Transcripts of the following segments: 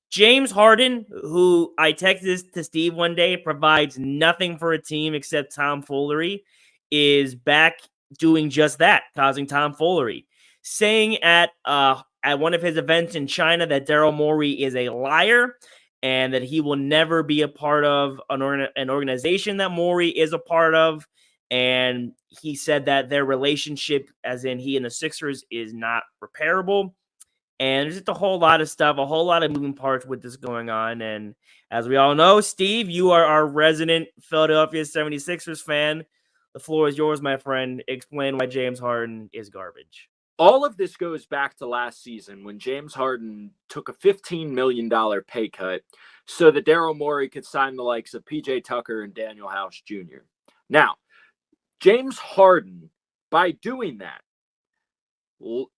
James Harden, who I texted this to Steve one day, provides nothing for a team except tomfoolery, is back doing just that, causing tomfoolery. Saying at one of his events in China that Daryl Morey is a liar and that he will never be a part of an organization that Morey is a part of. And he said that their relationship, as in he and the Sixers, is not repairable. And there's just a whole lot of stuff, a whole lot of moving parts with this going on. And as we all know, Steve, you are our resident Philadelphia 76ers fan. The floor is yours, my friend. Explain why James Harden is garbage. All of this goes back to last season when James Harden took a $15 million pay cut so that Daryl Morey could sign the likes of PJ Tucker and Daniel House Jr. Now, James Harden, by doing that,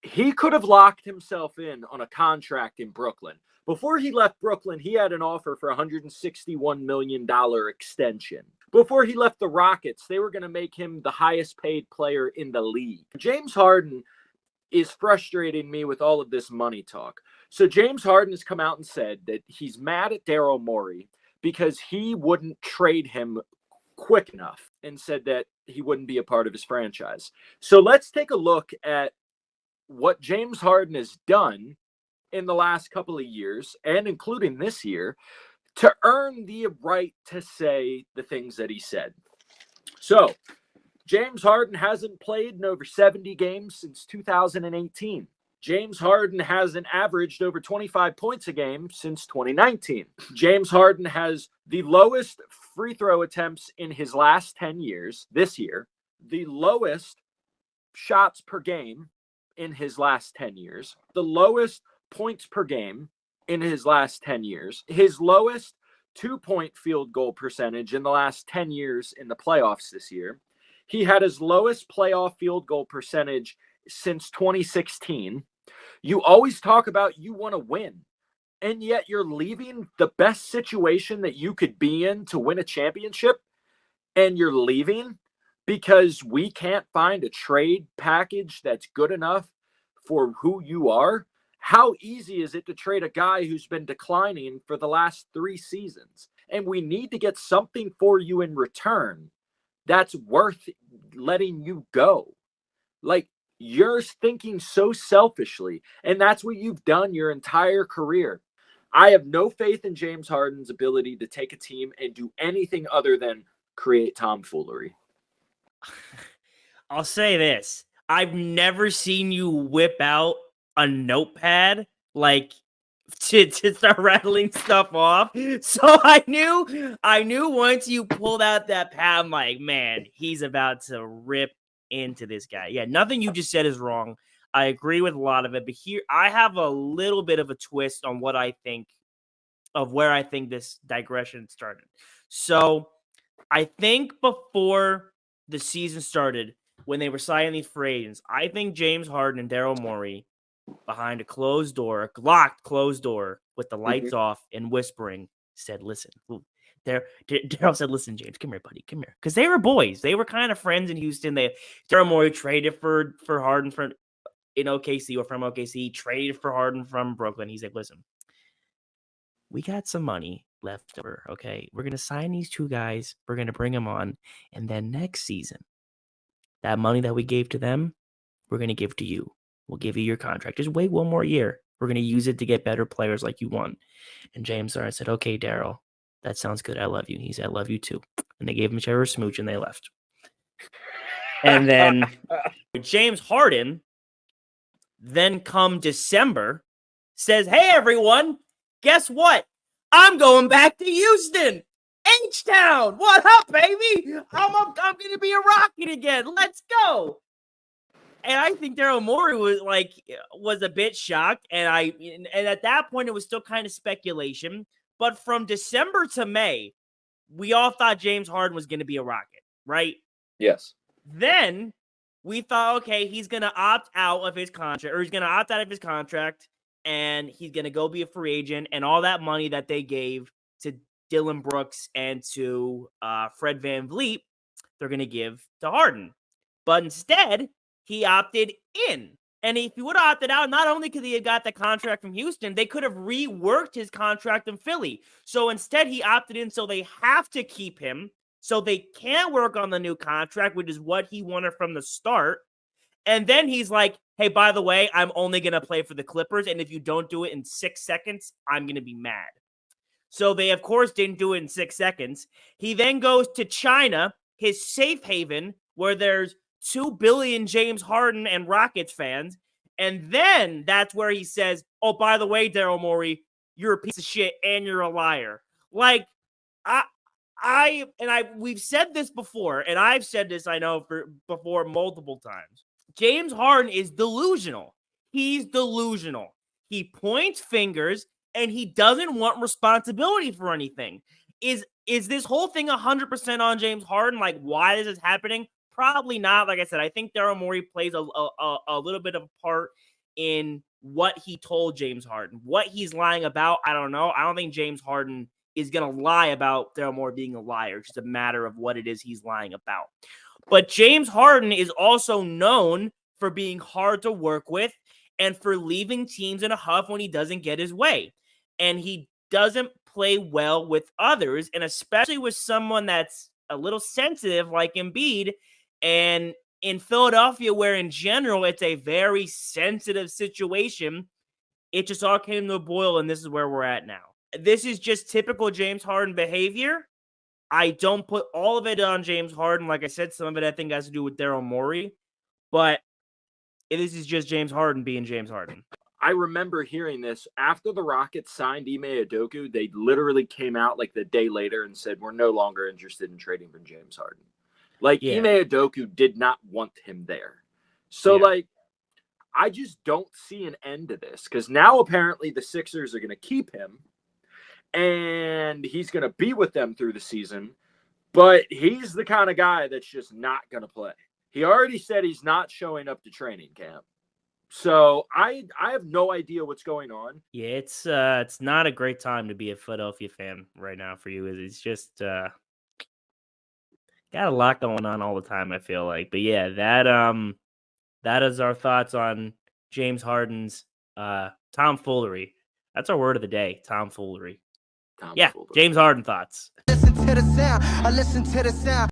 he could have locked himself in on a contract in Brooklyn. Before he left Brooklyn, he had an offer for a $161 million extension. Before he left the Rockets, they were going to make him the highest paid player in the league. James Harden is frustrating me with all of this money talk. So James Harden has come out and said that he's mad at Daryl Morey because he wouldn't trade him quick enough and said that he wouldn't be a part of his franchise. So let's take a look at what James Harden has done in the last couple of years, and including this year, to earn the right to say the things that he said. So, James Harden hasn't played in over 70 games since 2018. James Harden hasn't averaged over 25 points a game since 2019. James Harden has the lowest free throw attempts in his last 10 years this year, the lowest shots per game in his last 10 years, the lowest points per game in his last 10 years, his lowest 2-point field goal percentage in the last 10 years in the playoffs this year. He had his lowest playoff field goal percentage since 2016. You always talk about you want to win, and yet you're leaving the best situation that you could be in to win a championship, and you're leaving because we can't find a trade package that's good enough for who you are. How easy is it to trade a guy who's been declining for the last 3 seasons? And we need to get something for you in return that's worth letting you go. Like, you're thinking so selfishly, and that's what you've done your entire career. I have no faith in James Harden's ability to take a team and do anything other than create tomfoolery. I'll say this. I've never seen you whip out a notepad like to start rattling stuff off. So I knew once you pulled out that pad, I'm like, man, he's about to rip into this guy. Yeah, nothing you just said is wrong. I agree with a lot of it, but here I have a little bit of a twist on what I think of where I think this digression started. So I think before the season started, when they were signing these free agents, I think James Harden and Daryl Morey, behind a closed door, a locked closed door with the lights off and whispering, said, listen, Daryl said, listen, James, come here, buddy, come here. Because they were boys. They were kind of friends in Houston. Daryl Morey traded for Harden in OKC or from OKC, traded for Harden from Brooklyn. He's like, listen, we got some money left over, okay? We're going to sign these 2 guys. We're going to bring them on. And then next season, that money that we gave to them, we're going to give to you. We'll give you your contract. Just wait 1 more year. We're going to use it to get better players like you want. And James Harden said, okay, Daryl, that sounds good. I love you. He said, I love you too. And they gave him each other a smooch and they left. And then James Harden, then come December, says, hey, everyone, guess what? I'm going back to Houston. H-Town. What up, baby? I'm going to be a Rocket again. Let's go. And I think Daryl Morey was a bit shocked. And at that point, it was still kind of speculation. But from December to May, we all thought James Harden was going to be a Rocket, right? Yes. Then we thought, okay, he's going to opt out of his contract, or he's going to opt out of his contract, and he's going to go be a free agent, and all that money that they gave to Dylan Brooks and to Fred VanVleet, they're going to give to Harden. But instead, he opted in And if he would have opted out, not only could he have got the contract from Houston, they could have reworked his contract in Philly. So instead, he opted in, so they have to keep him, so they can work on the new contract, which is what he wanted from the start. And then he's like, hey, by the way, I'm only going to play for the Clippers, and if you don't do it in 6 seconds, I'm going to be mad. So they, of course, didn't do it in 6 seconds. He then goes to China, his safe haven, where there's 2 billion James Harden and Rockets fans. And then that's where he says, oh, by the way, Daryl Morey, you're a piece of shit and you're a liar. Like, we've said this before, and I've said this, I know, before multiple times. James Harden is delusional. He's delusional. He points fingers and he doesn't want responsibility for anything. Is this whole thing 100% on James Harden? Like, why is this happening? Probably not. Like I said, I think Daryl Morey plays a little bit of a part in what he told James Harden. What he's lying about, I don't know. I don't think James Harden is going to lie about Daryl Morey being a liar. It's just a matter of what it is he's lying about. But James Harden is also known for being hard to work with and for leaving teams in a huff when he doesn't get his way. And he doesn't play well with others, and especially with someone that's a little sensitive like Embiid. And in Philadelphia, where in general it's a very sensitive situation, it just all came to a boil, and this is where we're at now. This is just typical James Harden behavior. I don't put all of it on James Harden. Like I said, some of it I think has to do with Daryl Morey. But this is just James Harden being James Harden. I remember hearing this after the Rockets signed Ime Udoka. They literally came out like the day later and said, we're no longer interested in trading for James Harden. Like, Ime Udoka did not want him there. So, like, I just don't see an end to this, because now apparently the Sixers are going to keep him and he's going to be with them through the season, but he's the kind of guy that's just not going to play. He already said he's not showing up to training camp. So I have no idea what's going on. Yeah, it's not a great time to be a Philadelphia fan right now for you. It's just got a lot going on all the time, I feel like. But yeah, that is our thoughts on James Harden's tomfoolery. That's our word of the day, tomfoolery. Yeah, James Harden thoughts. Listen to the sound. I listen to the sound.